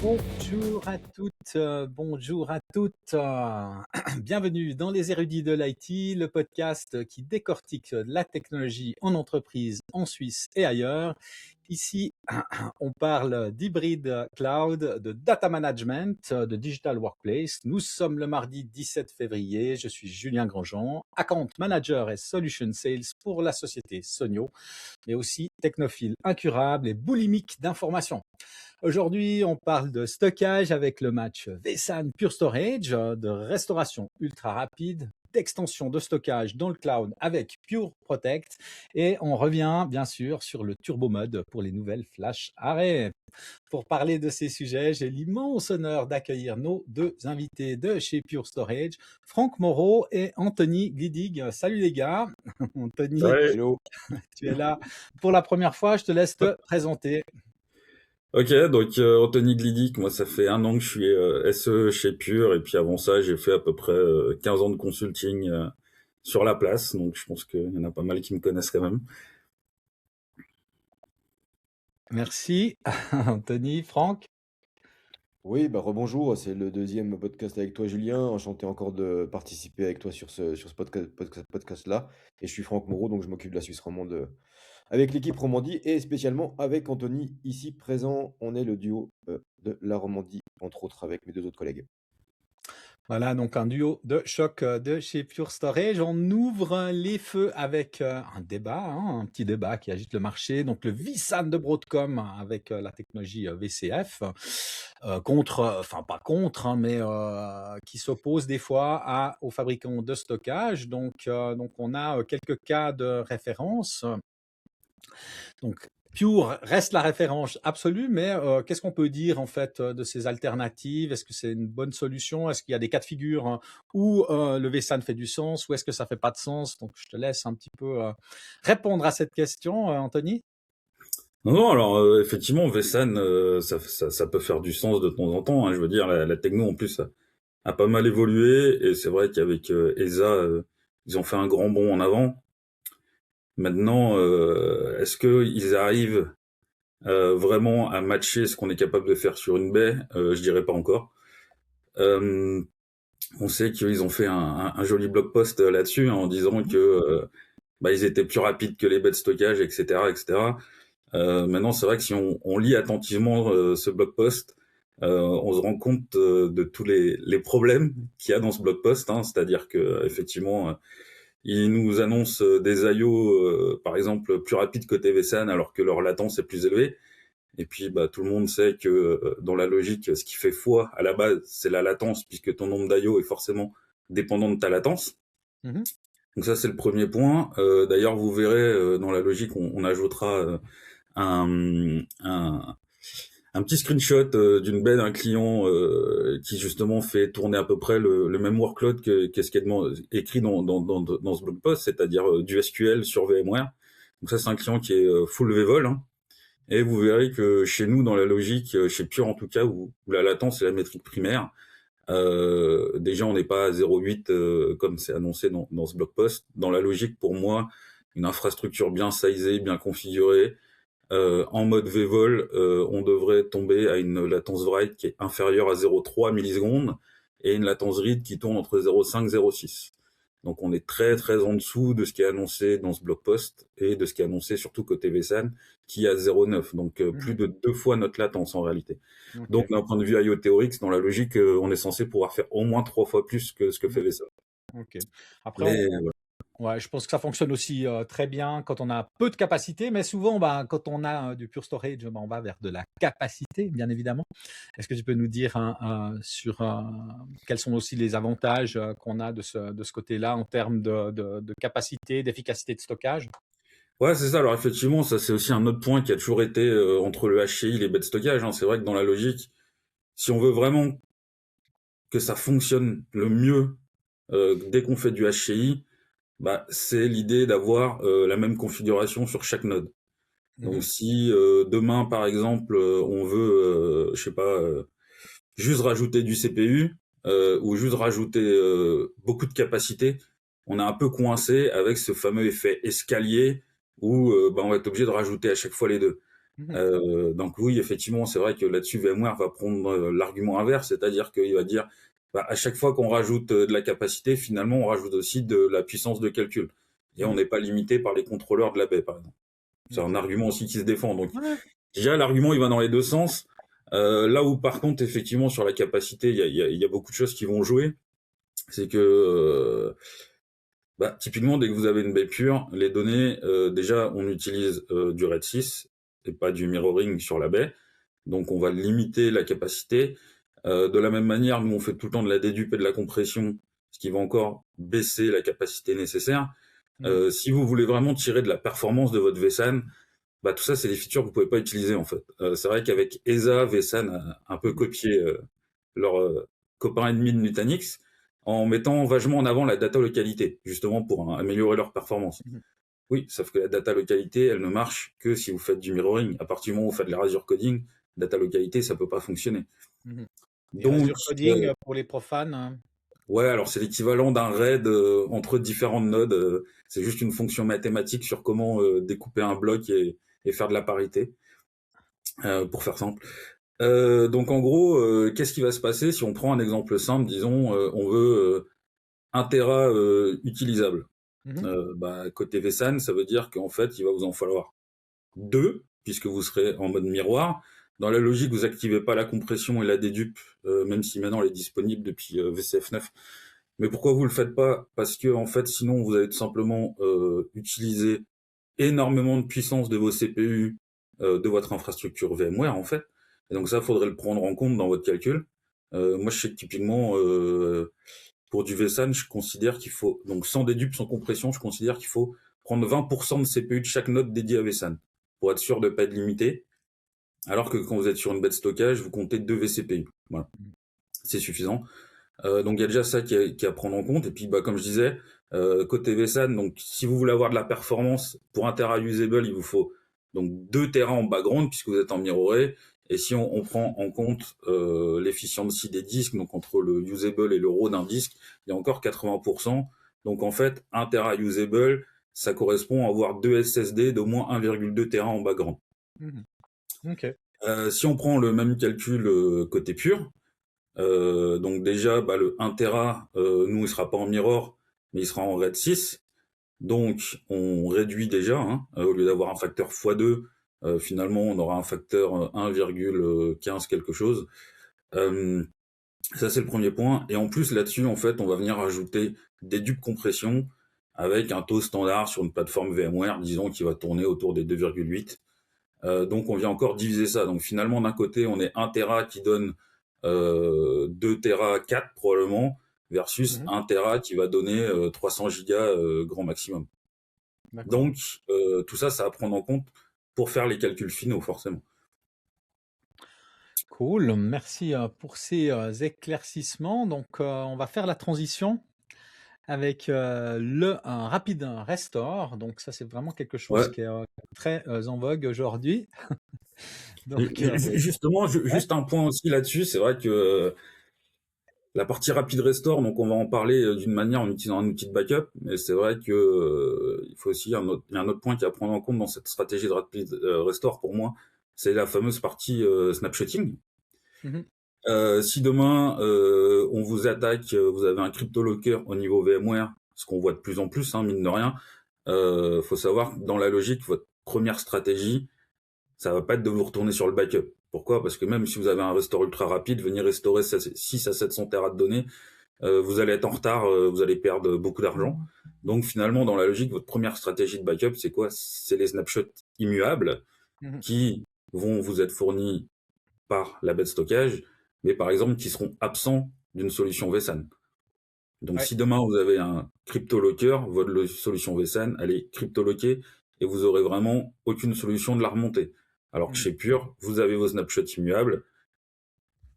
Bonjour à toutes, bonjour à toutes. Bienvenue dans Les Érudits de l'IT, le podcast qui décortique la technologie en entreprise, en Suisse et ailleurs. Ici, on parle d'hybride cloud, de data management, de digital workplace. Nous sommes le mardi 17 février. Je suis Julien Grandjean, account manager et solution sales pour la société Sonio, mais aussi technophile incurable et boulimique d'informations. Aujourd'hui, on parle de stockage avec le match vSAN Pure Storage, de restauration ultra rapide, d'extension de stockage dans le cloud avec Pure Protect, et on revient bien sûr sur le turbo mode pour les nouvelles flash array. Pour parler de ces sujets, j'ai l'immense honneur d'accueillir nos deux invités de chez Pure Storage, Franck Moreau et Anthony Glidig. Salut les gars. Anthony, Ouais. Hello. tu es là pour la première fois, je te laisse te présenter. Ok, donc Anthony Glidic, moi ça fait 1 an que je suis SE chez Pure, et puis avant ça j'ai fait à peu près 15 ans de consulting sur la place, donc je pense qu'il y en a pas mal qui me connaissent quand même. Merci Anthony. Franck? Oui, rebonjour, c'est le deuxième podcast avec toi, Julien. Enchanté encore de participer avec toi sur ce podcast-là. Et je suis Franck Moreau, donc je m'occupe de la Suisse romande avec l'équipe Romandie et spécialement avec Anthony ici présent. On est le duo de la Romandie, entre autres avec mes 2 autres collègues. Voilà, donc un duo de choc de chez Pure Storage. On ouvre les feux avec un débat, un petit débat qui agite le marché. Donc le vSAN de Broadcom avec la technologie VCF contre, enfin pas contre, mais qui s'oppose des fois aux fabricants de stockage. Donc on a quelques cas de référence. Donc, Pure reste la référence absolue, mais qu'est-ce qu'on peut dire en fait de ces alternatives? Est-ce que c'est une bonne solution? Est-ce qu'il y a des cas de figure où le vSAN fait du sens, ou est-ce que ça fait pas de sens? Donc, je te laisse un petit peu répondre à cette question, Anthony. Non, alors effectivement vSAN, ça peut faire du sens de temps en temps, hein. Je veux dire, la techno en plus a pas mal évolué, et c'est vrai qu'avec ESA, ils ont fait un grand bond en avant. Maintenant, est-ce qu'ils arrivent vraiment à matcher ce qu'on est capable de faire sur une baie? Je dirais pas encore. On sait qu'ils ont fait un joli blog post là-dessus, hein, en disant que ils étaient plus rapides que les baies de stockage, etc., etc. Maintenant, c'est vrai que si on lit attentivement ce blog post, on se rend compte de tous les problèmes qu'il y a dans ce blog post, hein. C'est-à-dire que effectivement, ils nous annoncent des IO, par exemple, plus rapides côté vSAN, alors que leur latence est plus élevée. Et puis, tout le monde sait que dans la logique, ce qui fait foi à la base, c'est la latence, puisque ton nombre d'IO est forcément dépendant de ta latence. Mm-hmm. Donc ça, c'est le premier point. D'ailleurs, vous verrez, dans la logique, on ajoutera un petit screenshot d'une baie d'un client qui justement fait tourner à peu près le même workload que ce qui est écrit dans ce blog post, c'est-à-dire du SQL sur VMware. Donc ça, c'est un client qui est full vVol, hein. Et vous verrez que chez nous, dans la logique, chez Pure en tout cas, où la latence est la métrique primaire, déjà on n'est pas à 0,8 comme c'est annoncé dans ce blog post. Dans la logique, pour moi, une infrastructure bien sizée, bien configurée, en mode vVol, on devrait tomber à une latence write qui est inférieure à 0,3 millisecondes et une latence read qui tourne entre 0,5 et 0,6. Donc on est très très en dessous de ce qui est annoncé dans ce blog post et de ce qui est annoncé surtout côté vSAN qui est à 0,9, donc plus de 2 fois notre latence en réalité. Okay. Donc d'un point de vue IO théorique, dans la logique, on est censé pouvoir faire au moins 3 fois plus que ce que fait vSAN. Ok. Après, voilà. Ouais, je pense que ça fonctionne aussi très bien quand on a peu de capacité, mais souvent, quand on a du pure storage, on va vers de la capacité, bien évidemment. Est-ce que tu peux nous dire sur quels sont aussi les avantages qu'on a de ce côté-là en termes de capacité, d'efficacité de stockage? Ouais, c'est ça. Alors effectivement, ça c'est aussi un autre point qui a toujours été entre le HCI et les baies de stockage, hein. C'est vrai que dans la logique, si on veut vraiment que ça fonctionne le mieux dès qu'on fait du HCI, c'est l'idée d'avoir la même configuration sur chaque node. Donc si demain par exemple on veut, je sais pas, juste rajouter du CPU ou juste rajouter beaucoup de capacité, on est un peu coincé avec ce fameux effet escalier où on va être obligé de rajouter à chaque fois les deux. Mmh. Donc oui, effectivement, c'est vrai que là-dessus, VMware va prendre l'argument inverse, c'est-à-dire qu'il va dire, bah, à chaque fois qu'on rajoute de la capacité, finalement, on rajoute aussi de la puissance de calcul. Et on Mmh. n'est pas limité par les contrôleurs de la baie, par exemple. C'est un Exact. argument aussi qui se défend. Donc Ouais. déjà, l'argument, il va dans les deux sens. Là où, par contre, effectivement, sur la capacité, il y a beaucoup de choses qui vont jouer. C'est que, bah, typiquement, dès que vous avez une baie pure, les données, déjà, on utilise du RAID 6 et pas du mirroring sur la baie. Donc, on va limiter la capacité. De la même manière, nous, on fait tout le temps de la dédupe et de la compression, ce qui va encore baisser la capacité nécessaire. Mmh. Si vous voulez vraiment tirer de la performance de votre vSAN, bah, tout ça, c'est des features que vous pouvez pas utiliser, en fait. C'est vrai qu'avec ESA, vSAN a un peu copié leur copain ennemi de Nutanix en mettant vachement en avant la data localité, justement pour améliorer leur performance. Mmh. Oui, sauf que la data localité, elle ne marche que si vous faites du mirroring. À partir du moment où vous faites de la Azure coding, data localité, ça peut pas fonctionner. Mmh. Et Donc, Azure Coding, pour les profanes, hein. ouais, alors c'est l'équivalent d'un RAID entre différentes nodes. C'est juste une fonction mathématique sur comment découper un bloc et faire de la parité, pour faire simple. Donc en gros, qu'est-ce qui va se passer si on prend un exemple simple, disons, on veut 1 Tera utilisable. Mmh. Bah, côté vSAN, ça veut dire qu'en fait, il va vous en falloir 2, puisque vous serez en mode miroir. Dans la logique, vous activez pas la compression et la dédupe, même si maintenant elle est disponible depuis VCF 9. Mais pourquoi vous le faites pas? Parce que en fait, sinon, vous allez tout simplement utiliser énormément de puissance de vos CPU, de votre infrastructure VMware en fait. Et donc ça, faudrait le prendre en compte dans votre calcul. Moi, je sais que typiquement, pour du vSAN, je considère qu'il faut, donc sans dédupe, sans compression, je considère qu'il faut prendre 20% de CPU de chaque node dédié à vSAN pour être sûr de ne pas être limité. Alors que quand vous êtes sur une baie de stockage, vous comptez 2 vCPU. Voilà, c'est suffisant. Donc il y a déjà ça qui est à prendre en compte. Et puis, bah, comme je disais, côté vSAN, donc si vous voulez avoir de la performance pour un Tera usable, il vous faut donc 2 Tera en background puisque vous êtes en mirroré. Et si on prend en compte l'efficiency des disques, donc entre le usable et le raw d'un disque, il y a encore 80%. Donc en fait, 1 Tera usable, ça correspond à avoir 2 SSD d'au moins 1,2 Tera en background. Mmh. OK. Si on prend le même calcul côté pur, donc déjà, bah, le 1 Tera, nous, il sera pas en mirror, mais il sera en RAID 6. Donc, on réduit déjà, hein, au lieu d'avoir un facteur x2, finalement, on aura un facteur 1,15 quelque chose. Ça, c'est le premier point. Et en plus, là-dessus, en fait, on va venir ajouter des dupes compression avec un taux standard sur une plateforme VMware, disons, qui va tourner autour des 2,8. Donc, on vient encore diviser ça. Donc, finalement, d'un côté, on est 1 Tera qui donne 2 Tera 4 probablement, versus Mmh. 1 Tera qui va donner 300 gigas grand maximum. D'accord. Donc, tout ça, ça à prendre en compte pour faire les calculs finaux, forcément. Cool, merci, pour ces, éclaircissements. Donc, on va faire la transition avec, un rapide restore. Donc ça, c'est vraiment quelque chose Ouais. qui est, très, en vogue aujourd'hui. Donc, Justement, ouais. juste un point aussi là-dessus, c'est vrai que la partie rapide restore, donc on va en parler d'une manière en utilisant un outil de backup, mais c'est vrai que il faut aussi il y a un autre point qui est à prendre en compte dans cette stratégie de rapide restore pour moi, c'est la fameuse partie snapshotting. Mmh. Si demain on vous attaque, vous avez un cryptolocker au niveau VMware, ce qu'on voit de plus en plus, hein, mine de rien, faut savoir que dans la logique, votre première stratégie, ça va pas être de vous retourner sur le backup. Pourquoi? Parce que même si vous avez un restore ultra rapide, venir restaurer 6 à 700 Tera de données, vous allez être en retard, vous allez perdre beaucoup d'argent. Donc finalement, dans la logique, votre première stratégie de backup, c'est quoi? C'est les snapshots immuables Mmh. qui vont vous être fournis par la baie de stockage, mais par exemple qui seront absents d'une solution vSAN. Donc Ouais. si demain vous avez un cryptolocker, votre solution vSAN, elle est cryptoloquée et vous aurez vraiment aucune solution de la remonter. Alors que Mmh. chez Pure, vous avez vos snapshots immuables,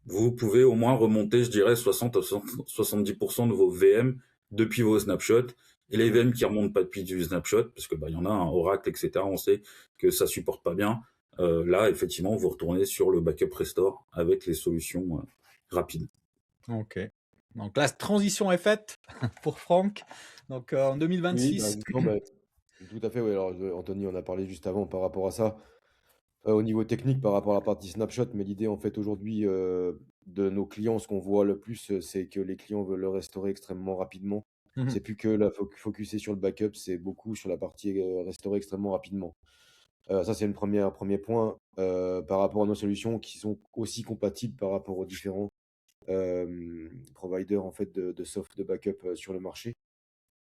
vous pouvez au moins remonter, je dirais, 60 à 70% de vos VM depuis vos snapshots. Et les VM qui remontent pas depuis du snapshot, parce que bah il y en a un Oracle, etc. On sait que ça supporte pas bien. Là, effectivement, vous retournez sur le backup restore avec les solutions rapides. OK. Donc la transition est faite pour Franck. Donc, en Oui, bah, 2026. justement, bah, tout à fait, oui. Alors, Anthony en a parlé juste avant par rapport à ça. Au niveau technique par rapport à la partie snapshot, mais l'idée en fait aujourd'hui, de nos clients, ce qu'on voit le plus, c'est que les clients veulent le restaurer extrêmement rapidement. Mmh. C'est plus que la focuser sur le backup, c'est beaucoup sur la partie, restaurer extrêmement rapidement. Ça c'est une 1er point, par rapport à nos solutions qui sont aussi compatibles par rapport aux différents, providers en fait de soft de backup, sur le marché.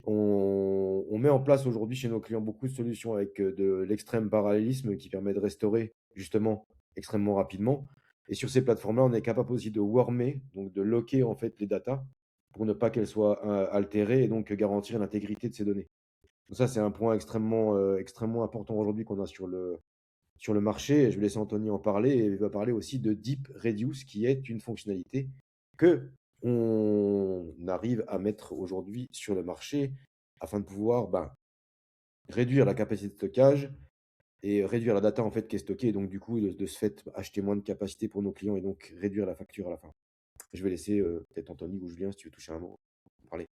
On met en place aujourd'hui chez nos clients beaucoup de solutions avec, de l'extrême parallélisme qui permet de restaurer justement extrêmement rapidement et sur ces plateformes-là, on est capable aussi de wormer, donc de locker en fait les datas pour ne pas qu'elles soient, altérées et donc garantir l'intégrité de ces données. Donc ça, c'est un point extrêmement important aujourd'hui qu'on a sur le marché et je vais laisser Anthony en parler et il va parler aussi de Deep Reduce qui est une fonctionnalité que on arrive à mettre aujourd'hui sur le marché afin de pouvoir, réduire la capacité de stockage et réduire la data en fait qui est stockée et donc du coup de ce fait acheter moins de capacité pour nos clients et donc réduire la facture à la fin. Je vais laisser, peut-être Anthony ou Julien si tu veux toucher un mot, parler.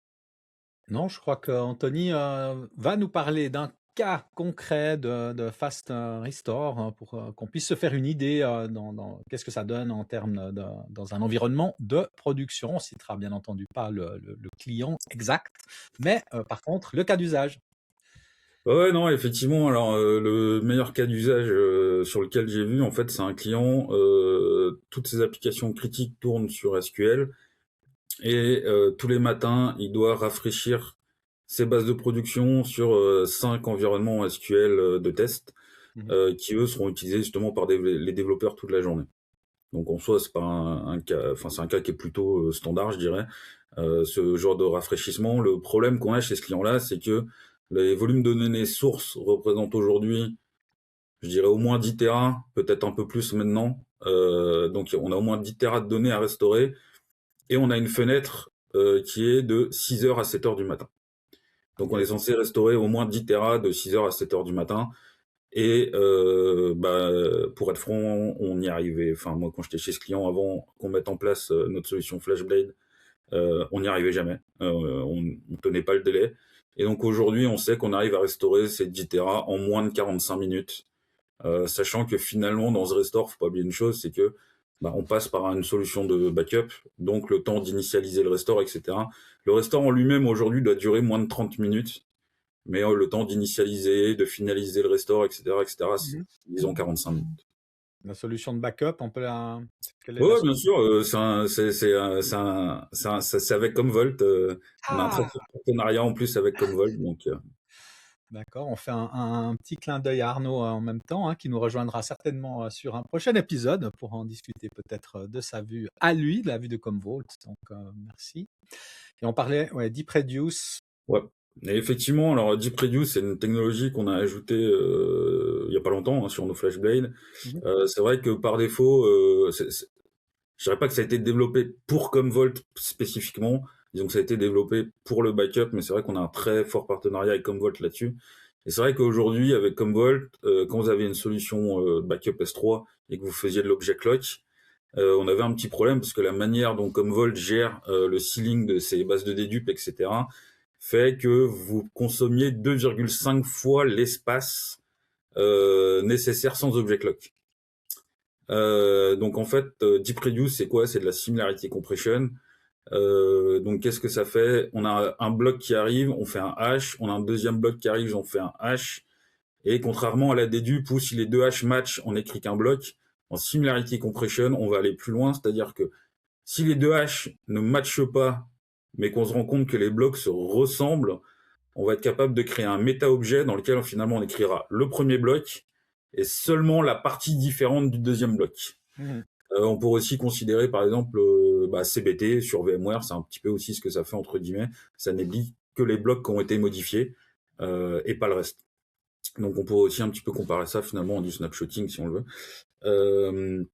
Non, je crois qu'Anthony va nous parler d'un cas concret de Fast Restore pour qu'on puisse se faire une idée dans qu'est-ce que ça donne en termes dans un environnement de production. On citera bien entendu pas le client exact, mais par contre le cas d'usage. Ouais, non, effectivement. Alors, le meilleur cas d'usage sur lequel j'ai vu, en fait, c'est un client. Toutes ses applications critiques tournent sur SQL et tous les matins, il doit rafraîchir ses bases de production sur 5 environnements SQL de test Mhm. qui eux seront utilisés justement par les développeurs toute la journée. Donc en soi, c'est pas un cas, enfin c'est un cas qui est plutôt standard, je dirais. Ce genre de rafraîchissement. Le problème qu'on a chez ce client-là, c'est que les volumes de données sources représentent aujourd'hui, je dirais au moins 10 Tera, peut-être un peu plus maintenant. Donc on a au moins 10 Tera de données à restaurer et on a une fenêtre qui est de 6 heures à 7 heures du matin. Donc on est OK. censé restaurer au moins 10 Tera de 6 heures à 7 heures du matin. Et pour être franc, on y arrivait. Enfin, moi, quand j'étais chez ce client, avant qu'on mette en place notre solution FlashBlade, on n'y arrivait jamais. On tenait pas le délai. Et donc aujourd'hui, on sait qu'on arrive à restaurer ces 10 Tera en moins de 45 minutes. Sachant que finalement, dans ce restore, faut pas oublier une chose, c'est que on passe par une solution de backup, donc le temps d'initialiser le restore, etc. Le restore en lui-même, aujourd'hui, doit durer moins de 30 minutes. Mais le temps d'initialiser, de finaliser le restore, etc., c'est, Mhm. disons, 45 minutes. La solution de backup, on peut la. Quelle est la Ouais, bien solution? sûr, c'est avec Commvault. On a un très Ah, fort partenariat en plus avec Commvault, donc d'accord, on fait un petit clin d'œil à Arnaud en même temps, hein, qui nous rejoindra certainement sur un prochain épisode pour en discuter peut-être de sa vue à lui, de la vue de Commvault. Donc, merci. Et on parlait, ouais, DeepReduce. ouais. Et effectivement, alors DeepReduce, c'est une technologie qu'on a ajoutée il y a pas longtemps sur nos FlashBlade. Mhm. C'est vrai que par défaut, je dirais pas que ça a été développé pour Commvault spécifiquement. Disons que ça a été développé pour le backup, mais c'est vrai qu'on a un très fort partenariat avec Commvault là-dessus. Et c'est vrai qu'aujourd'hui, avec Commvault, quand vous avez une solution backup S3 et que vous faisiez de l'object lock, on avait un petit problème parce que la manière dont Commvault gère le sealing de ses bases de dédupe, etc., fait que vous consommiez 2,5 fois l'espace nécessaire sans object lock. Donc en fait, DeepReduce, c'est quoi? C'est de la similarity compression. Donc qu'est-ce que ça fait? On a un bloc qui arrive, on fait un hash. On a un deuxième bloc qui arrive, on fait un hash. Et contrairement à la dédupe où si les deux hash match, on n'écrit qu'un bloc, en similarity compression, on va aller plus loin, c'est-à-dire que si les deux hash ne matchent pas, mais qu'on se rend compte que les blocs se ressemblent, on va être capable de créer un méta-objet dans lequel finalement on écrira le premier bloc et seulement la partie différente du deuxième bloc. Mhm. On pourrait aussi considérer par exemple CBT sur VMware, c'est un petit peu aussi ce que ça fait entre guillemets, ça n'éblit que les blocs qui ont été modifiés et pas le reste. Donc on pourrait aussi un petit peu comparer ça finalement en du snapshotting si on le veut.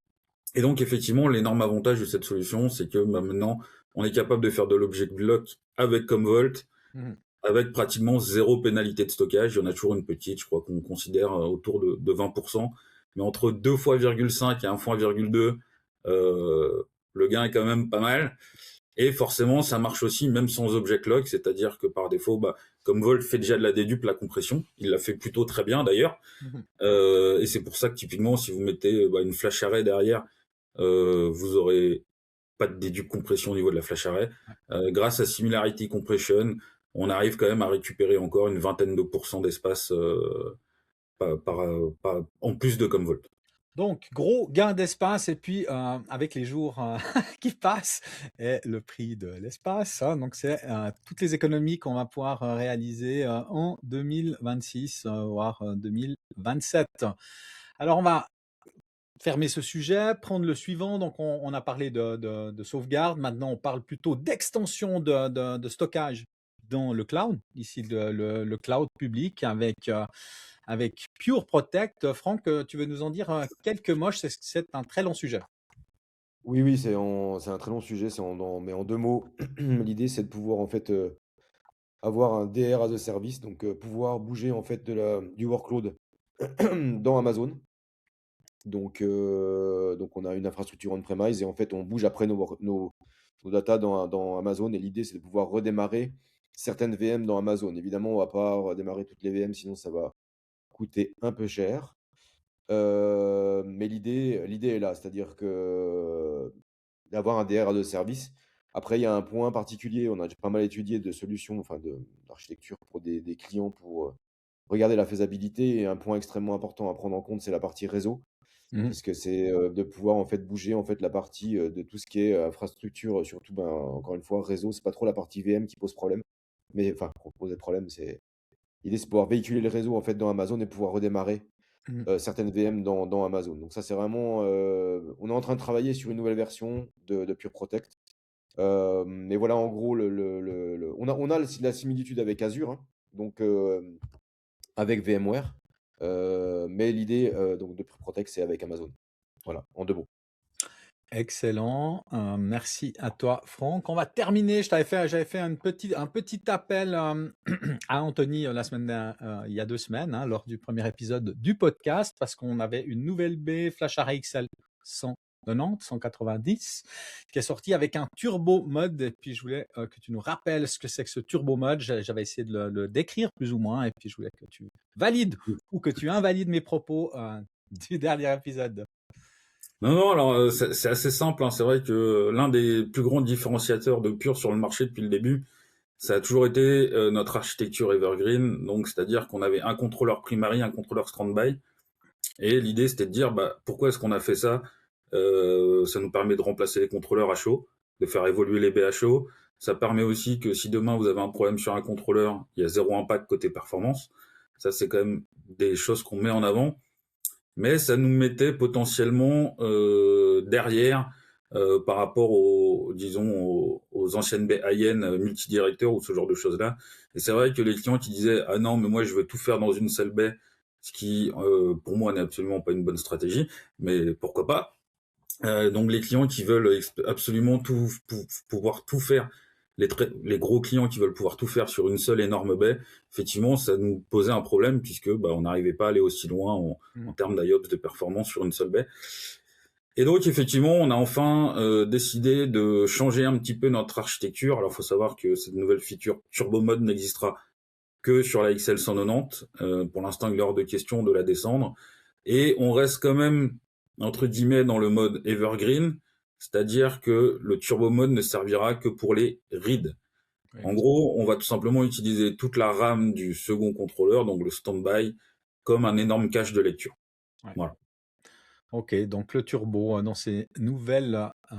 Et donc effectivement l'énorme avantage de cette solution, c'est que maintenant on est capable de faire de l'object block avec Commvault, Mhm. avec pratiquement zéro pénalité de stockage. Il y en a toujours une petite, je crois qu'on considère autour de 20%, mais entre 2 fois 0,5 et 1 fois 0,2, le gain est quand même pas mal. Et forcément, ça marche aussi même sans object lock, c'est-à-dire que par défaut, comme Volt fait déjà de la dédupe, la compression, il la fait plutôt très bien d'ailleurs. Et c'est pour ça que typiquement, si vous mettez une flash array derrière, vous aurez pas de dédupe compression au niveau de la flash array. Grâce à Similarity Compression, on arrive quand même à récupérer encore une vingtaine de pourcents d'espace en plus de Commvault. Donc, gros gain d'espace, et puis avec les jours qui passent et le prix de l'espace, hein, donc c'est toutes les économies qu'on va pouvoir réaliser en 2026, voire 2027. Alors, on va fermer ce sujet, prendre le suivant. Donc, on a parlé de sauvegarde. Maintenant, on parle plutôt d'extension de stockage dans le cloud, ici le cloud public avec Pure Protect. Franck, tu veux nous en dire quelques mots? C'est un très long sujet. Oui, c'est un très long sujet, mais en 2 mots. L'idée, c'est de pouvoir en fait avoir un DR as a service, donc pouvoir bouger en fait du workload dans Amazon. Donc on a une infrastructure on-premise et en fait on bouge après nos data dans Amazon, et l'idée c'est de pouvoir redémarrer certaines VM dans Amazon. Évidemment, on va pas redémarrer toutes les VM, sinon ça va coûter un peu cher. Mais l'idée est là, c'est-à-dire que d'avoir un DR as a service. Après, il y a un point particulier, on a pas mal étudié de solutions, enfin d'architecture pour des clients pour regarder la faisabilité, et un point extrêmement important à prendre en compte, c'est la partie réseau. Mhm. Parce que c'est, de pouvoir en fait bouger en fait la partie, de tout ce qui est, infrastructure, surtout, encore une fois réseau. C'est pas trop la partie VM qui pose problème, mais enfin poser problème, l'idée c'est de pouvoir véhiculer le réseau en fait dans Amazon et pouvoir redémarrer, Mhm. certaines VM dans Amazon. Donc ça c'est vraiment, on est en train de travailler sur une nouvelle version de Pure Protect. Mais voilà, en gros on a la similitude avec Azure, hein, donc avec VMware, mais l'idée, donc de Pure Protect, c'est avec Amazon. Voilà, en 2 mots. Excellent. Merci à toi, Franck. On va terminer. J'avais fait un petit appel à Anthony il y a 2 semaines, hein, lors du premier épisode du podcast, parce qu'on avait une nouvelle baie FlashArray XL 190, 190, qui est sortie avec un turbo mode. Et puis, je voulais que tu nous rappelles ce que c'est que ce turbo mode. J'avais essayé de le décrire plus ou moins. Et puis, je voulais que tu valides ou que tu invalides mes propos du dernier épisode. Non, alors c'est assez simple, hein. C'est vrai que l'un des plus grands différenciateurs de Pure sur le marché depuis le début, ça a toujours été notre architecture Evergreen. Donc, c'est-à-dire qu'on avait un contrôleur primary, un contrôleur standby. Et l'idée, c'était de dire, pourquoi est-ce qu'on a fait ça? Ça nous permet de remplacer les contrôleurs à chaud, de faire évoluer les BHO. Ça permet aussi que si demain vous avez un problème sur un contrôleur, il y a zéro impact côté performance. Ça, c'est quand même des choses qu'on met en avant. Mais ça nous mettait potentiellement derrière par rapport aux anciennes baies IN multidirecteurs ou ce genre de choses-là. Et c'est vrai que les clients qui disaient ah non mais moi je veux tout faire dans une seule baie, ce qui pour moi n'est absolument pas une bonne stratégie, mais pourquoi pas. Donc les clients qui veulent absolument pouvoir tout faire, les gros clients qui veulent pouvoir tout faire sur une seule énorme baie, effectivement, ça nous posait un problème puisque on n'arrivait pas à aller aussi loin en termes d'IOPS de performance sur une seule baie. Et donc effectivement, on a enfin décidé de changer un petit peu notre architecture. Alors il faut savoir que cette nouvelle feature Turbo Mode n'existera que sur la XL 190. Pour l'instant, il est hors de question de la descendre. Et on reste quand même, entre guillemets, dans le mode Evergreen, c'est-à-dire que le Turbo Mode ne servira que pour les reads. Oui. En gros, on va tout simplement utiliser toute la RAM du second contrôleur, donc le standby, comme un énorme cache de lecture. Ouais. Voilà. Ok, donc le turbo dans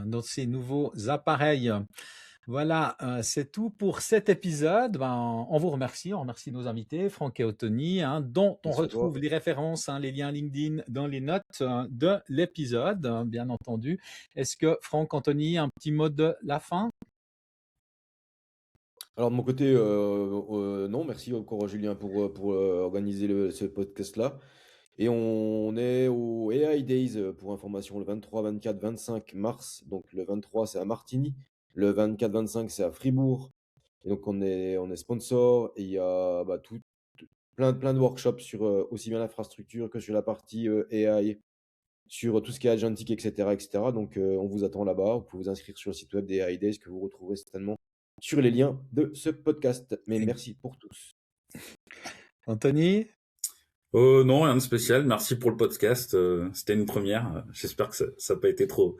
dans ces nouveaux appareils. Voilà, c'est tout pour cet épisode. On vous remercie, on remercie nos invités, Franck et Anthony, hein, dont on Merci à toi. retrouve les références, hein, les liens LinkedIn dans les notes de l'épisode, hein, bien entendu. Est-ce que Franck, Anthony, un petit mot de la fin? Alors de mon côté, non, merci encore Julien pour organiser ce podcast-là. Et on est au AI Days, pour information, le 23, 24, 25 mars. Donc le 23, c'est à Martigny. Le 24, 25, c'est à Fribourg. Et donc on est sponsor, et il y a plein de workshops sur aussi bien l'infrastructure que sur la partie AI sur tout ce qui est agentique, etc., etc. Donc, on vous attend là-bas. Vous pouvez vous inscrire sur le site web des AI Days que vous retrouverez certainement sur les liens de ce podcast. Mais merci pour tous. Anthony? Non, rien de spécial. Merci pour le podcast. C'était une première. J'espère que ça n'a pas été trop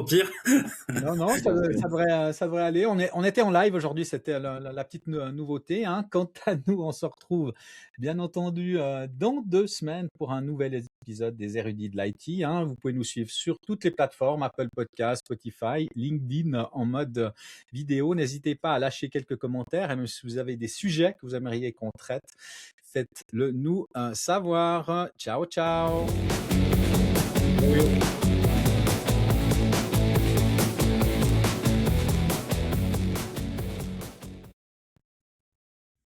pire. Non, ça devrait aller. On était en live aujourd'hui, c'était la petite nouveauté, hein. Quant à nous, on se retrouve bien entendu dans 2 semaines pour un nouvel épisode des Érudits de l'IT, hein. Vous pouvez nous suivre sur toutes les plateformes, Apple Podcasts, Spotify, LinkedIn en mode vidéo. N'hésitez pas à lâcher quelques commentaires et même si vous avez des sujets que vous aimeriez qu'on traite, faites-le nous savoir. Ciao, ciao. Oui.